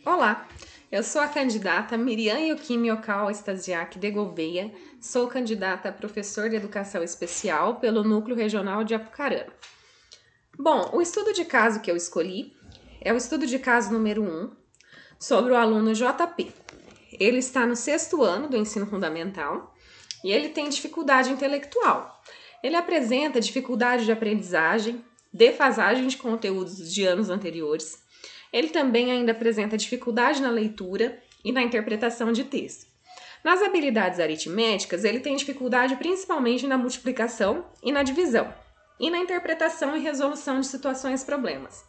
Olá, eu sou a candidata Miriam Yoquimi Okal Estasiak de Gouveia, sou candidata a professor de Educação Especial pelo Núcleo Regional de Apucarana. Bom, o estudo de caso que eu escolhi é o estudo de caso número 1 sobre o aluno JP. Ele está no 6º ano do ensino fundamental e ele tem dificuldade intelectual. Ele apresenta dificuldade de aprendizagem, defasagem de conteúdos de anos anteriores. Ele também ainda apresenta dificuldade na leitura e na interpretação de texto. Nas habilidades aritméticas, ele tem dificuldade principalmente na multiplicação e na divisão, e na interpretação e resolução de situações e problemas.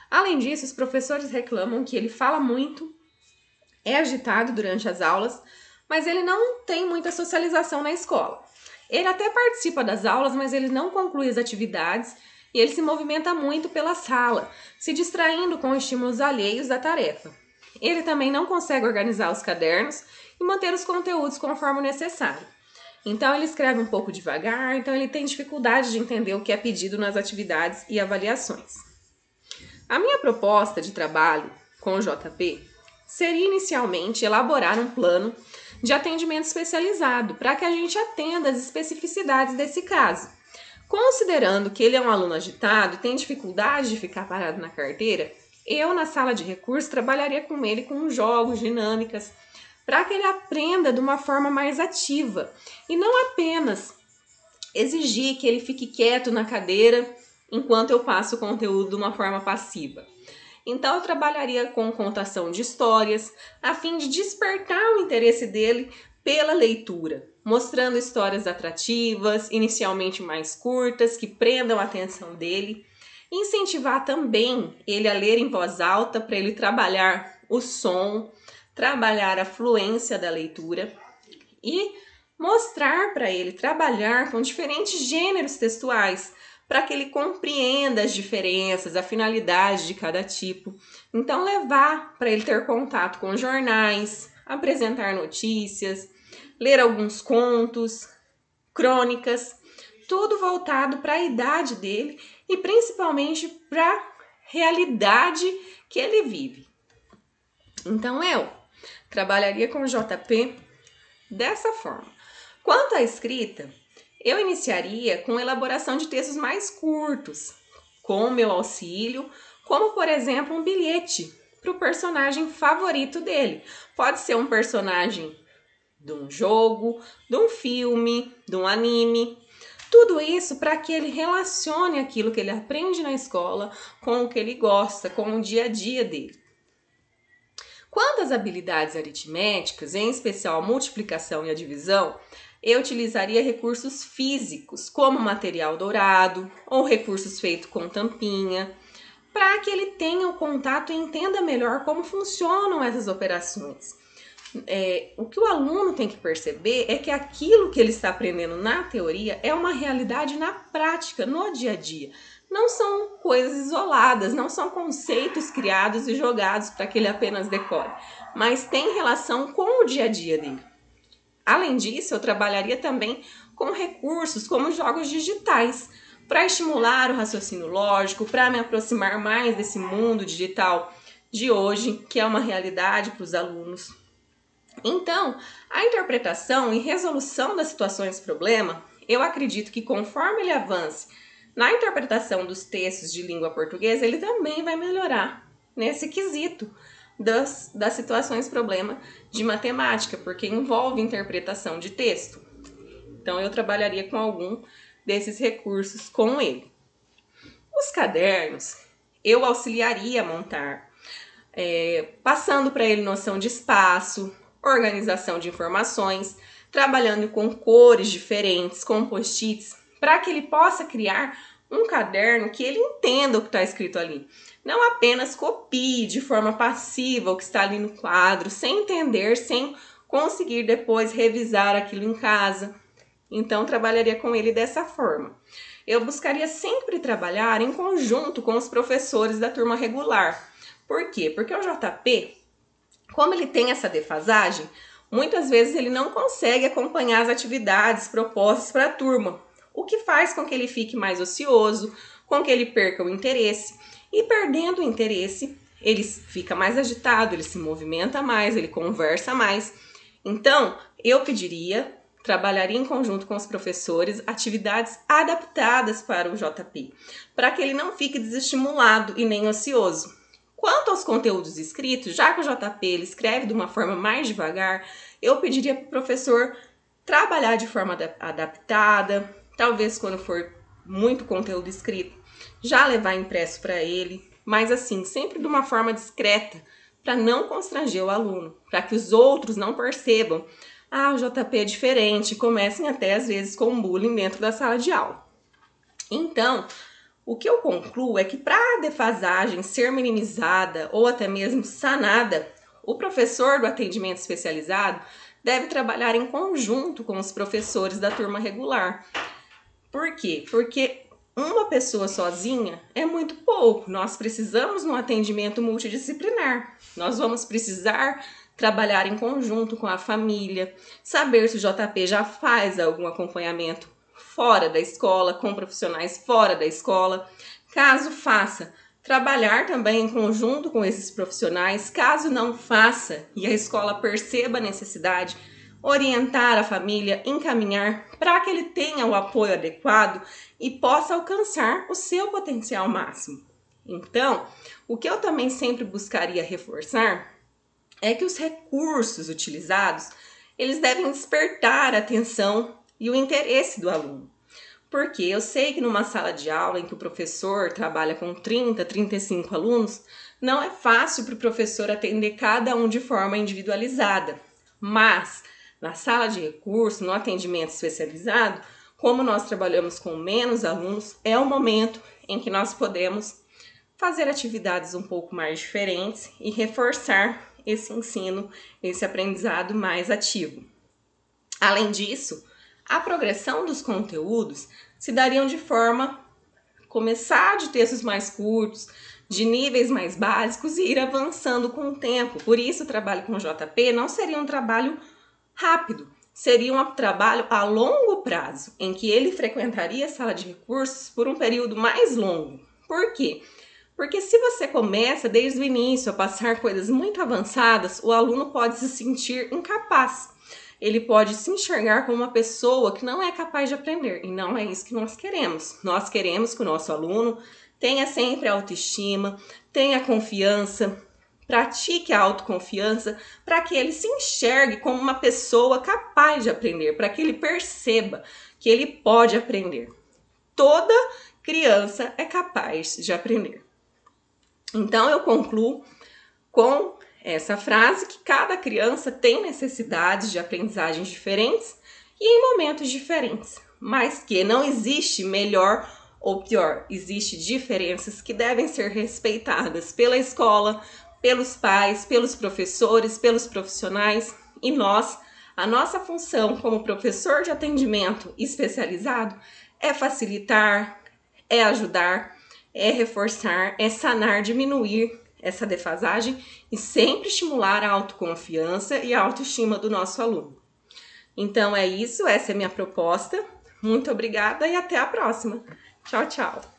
Além disso, os professores reclamam que ele fala muito, é agitado durante as aulas, mas ele não tem muita socialização na escola. Ele até participa das aulas, mas ele não conclui as atividades e ele se movimenta muito pela sala, se distraindo com estímulos alheios da tarefa. Ele também não consegue organizar os cadernos e manter os conteúdos conforme o necessário. Então ele escreve um pouco devagar, então ele tem dificuldade de entender o que é pedido nas atividades e avaliações. A minha proposta de trabalho com o JP seria inicialmente elaborar um plano de atendimento especializado para que a gente atenda as especificidades desse caso. Considerando que ele é um aluno agitado e tem dificuldade de ficar parado na carteira, eu na sala de recursos trabalharia com ele com jogos, dinâmicas, para que ele aprenda de uma forma mais ativa e não apenas exigir que ele fique quieto na cadeira enquanto eu passo o conteúdo de uma forma passiva. Então eu trabalharia com contação de histórias, a fim de despertar o interesse dele pela leitura, mostrando histórias atrativas, inicialmente mais curtas, que prendam a atenção dele. Incentivar também ele a ler em voz alta para ele trabalhar o som, trabalhar a fluência da leitura e mostrar para ele trabalhar com diferentes gêneros textuais, para que ele compreenda as diferenças, a finalidade de cada tipo. Então, levar para ele ter contato com jornais, apresentar notícias, ler alguns contos, crônicas, tudo voltado para a idade dele e principalmente para a realidade que ele vive. Então, eu trabalharia com o JP dessa forma. Quanto à escrita, eu iniciaria com elaboração de textos mais curtos, com o meu auxílio, como, por exemplo, um bilhete para o personagem favorito dele. Pode ser um personagem de um jogo, de um filme, de um anime. Tudo isso para que ele relacione aquilo que ele aprende na escola com o que ele gosta, com o dia a dia dele. Quanto às habilidades aritméticas, em especial a multiplicação e a divisão, eu utilizaria recursos físicos, como material dourado ou recursos feitos com tampinha, para que ele tenha o contato e entenda melhor como funcionam essas operações. O que o aluno tem que perceber é que aquilo que ele está aprendendo na teoria é uma realidade na prática, no dia a dia. Não são coisas isoladas, não são conceitos criados e jogados para que ele apenas decore, mas tem relação com o dia a dia dele. Além disso, eu trabalharia também com recursos como jogos digitais, para estimular o raciocínio lógico, para me aproximar mais desse mundo digital de hoje, que é uma realidade para os alunos. Então, a interpretação e resolução das situações problema, eu acredito que conforme ele avance na interpretação dos textos de língua portuguesa, ele também vai melhorar nesse quesito das situações problema de matemática, porque envolve interpretação de texto. Então, eu trabalharia com algum desses recursos com ele. Os cadernos, eu auxiliaria a montar, passando para ele noção de espaço, organização de informações, trabalhando com cores diferentes, com post-its, para que ele possa criar um caderno que ele entenda o que está escrito ali. Não apenas copie de forma passiva o que está ali no quadro, sem entender, sem conseguir depois revisar aquilo em casa. Então, trabalharia com ele dessa forma. Eu buscaria sempre trabalhar em conjunto com os professores da turma regular. Por quê? Porque o JP, como ele tem essa defasagem, muitas vezes ele não consegue acompanhar as atividades propostas para a turma, o que faz com que ele fique mais ocioso, com que ele perca o interesse. E perdendo o interesse, ele fica mais agitado, ele se movimenta mais, ele conversa mais. Então, eu trabalharia em conjunto com os professores atividades adaptadas para o JP, para que ele não fique desestimulado e nem ocioso. Quanto aos conteúdos escritos, já que o JP ele escreve de uma forma mais devagar, eu pediria para o professor trabalhar de forma adaptada, talvez quando for muito conteúdo escrito, já levar impresso para ele, mas assim, sempre de uma forma discreta, para não constranger o aluno, para que os outros não percebam o JP é diferente, e comecem até às vezes com bullying dentro da sala de aula. Então, o que eu concluo é que para a defasagem ser minimizada ou até mesmo sanada, o professor do atendimento especializado deve trabalhar em conjunto com os professores da turma regular. Por quê? Porque uma pessoa sozinha é muito pouco. Nós precisamos de um atendimento multidisciplinar. Nós vamos precisar trabalhar em conjunto com a família, saber se o JP já faz algum acompanhamento fora da escola, com profissionais fora da escola. Caso faça, trabalhar também em conjunto com esses profissionais. Caso não faça e a escola perceba a necessidade, orientar a família, encaminhar para que ele tenha o apoio adequado e possa alcançar o seu potencial máximo. Então, o que eu também sempre buscaria reforçar é que os recursos utilizados, eles devem despertar a atenção e o interesse do aluno. Porque eu sei que numa sala de aula em que o professor trabalha com 30, 35 alunos, não é fácil para o professor atender cada um de forma individualizada. Mas, na sala de recurso, no atendimento especializado, como nós trabalhamos com menos alunos, é o momento em que nós podemos fazer atividades um pouco mais diferentes e reforçar esse ensino, esse aprendizado mais ativo. Além disso, a progressão dos conteúdos se dariam de forma começar de textos mais curtos, de níveis mais básicos e ir avançando com o tempo. Por isso, o trabalho com o JP não seria um trabalho rápido, seria um trabalho a longo prazo, em que ele frequentaria a sala de recursos por um período mais longo. Por quê? Porque se você começa desde o início a passar coisas muito avançadas, o aluno pode se sentir incapaz. Ele pode se enxergar como uma pessoa que não é capaz de aprender. E não é isso que nós queremos. Nós queremos que o nosso aluno tenha sempre autoestima, tenha confiança, pratique a autoconfiança, para que ele se enxergue como uma pessoa capaz de aprender, para que ele perceba que ele pode aprender. Toda criança é capaz de aprender. Então, eu concluo com essa frase que cada criança tem necessidades de aprendizagens diferentes e em momentos diferentes, mas que não existe melhor ou pior, existem diferenças que devem ser respeitadas pela escola, pelos pais, pelos professores, pelos profissionais e nós, a nossa função como professor de atendimento especializado é facilitar, é ajudar, é reforçar, é sanar, diminuir essa defasagem e sempre estimular a autoconfiança e a autoestima do nosso aluno. Então é isso, essa é a minha proposta. Muito obrigada e até a próxima. Tchau, tchau.